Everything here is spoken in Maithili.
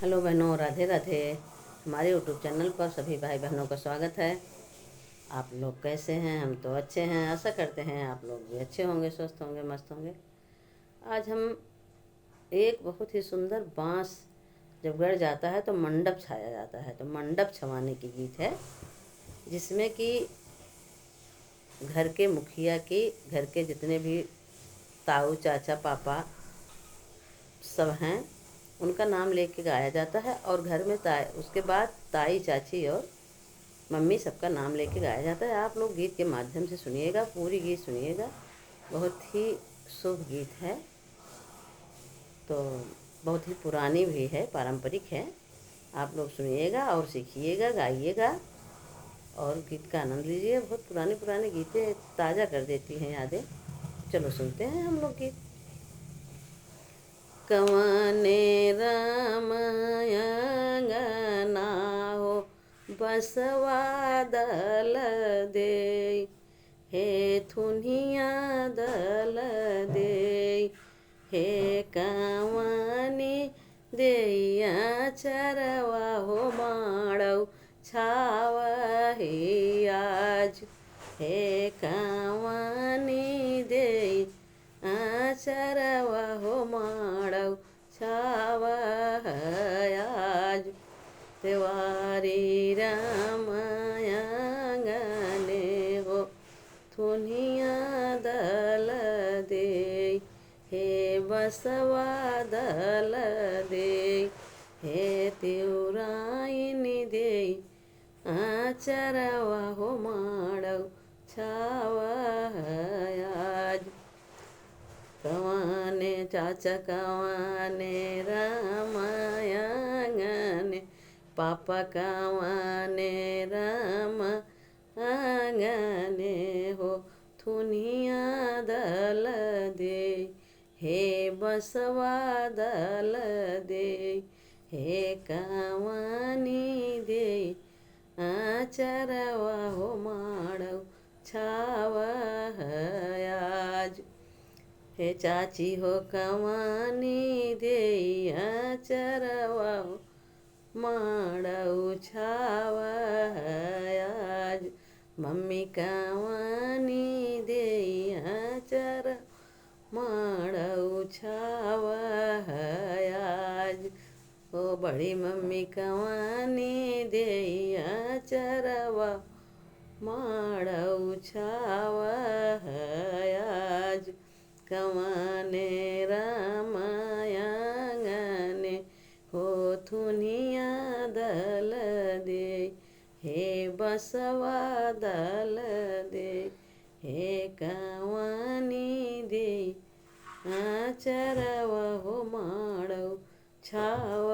हेलो बहनों, राधे राधे। हमारे यूट्यूब चैनल पर सभी भाई बहनों का स्वागत है। आप लोग कैसे हैं? हम तो अच्छे हैं। आशा करते हैं आप लोग भी अच्छे होंगे, स्वस्थ होंगे, मस्त होंगे। आज हम एक बहुत ही सुंदर बांस जब गड़ जाता है तो मंडप छाया जाता है, तो मंडप छवाने की गीत है, जिसमें कि घर के मुखिया की, घर के जितने भी ताऊ चाचा पापा सब हैं, उनका नाम लेके गाया जाता है। और घर में उसके बाद ताई चाची और मम्मी सबका नाम लेके गाया जाता है। आप लोग गीत के माध्यम से सुनिएगा, पूरी गीत सुनिएगा। बहुत ही शुभ गीत है, तो बहुत ही पुरानी भी है, पारंपरिक है। आप लोग सुनिएगा और सीखिएगा, गाइएगा और गीत का आनंद लीजिए। बहुत पुरानी पुरानी गीतें ताज़ा कर देती हैं यादें। चलो सुनते हैं हम लोग गीत। कवने रामयंगना हो बसवा दल दे, हे थुनिया दल दे, हे कवनी देया चरवा हो माड़ौ छावा हे आज, हे कवनी दे आचरवा हो माड़ौ छावा आज, तेवारी रामयंगने हो थुनिया दल दे, हे बसवा दल दे, हे तिउराइनी दे आचरवा हो माड़ौ छावा आज। कवाने चाचा कवाने रामयंगने, पापा कवाने रामयंगने हो थुनिया दल दे, हे बसवा दल दे, हे कवानी दे आचरवा हो माड़ौ छावा आज, हे चाची हो कवानी देया चरवा हो माड़ौ छावा आज, मम्मी कवानी देया चर माड़ौ छावा आज, ओ बड़ी मम्मी कवानी देया चरवा माड़ौ छावा आज, कवाने रामयंगने हो थुनिया दल दे, हे बसवा दल दे, हे कवानी दे आचरवा हो माड़ौ छावा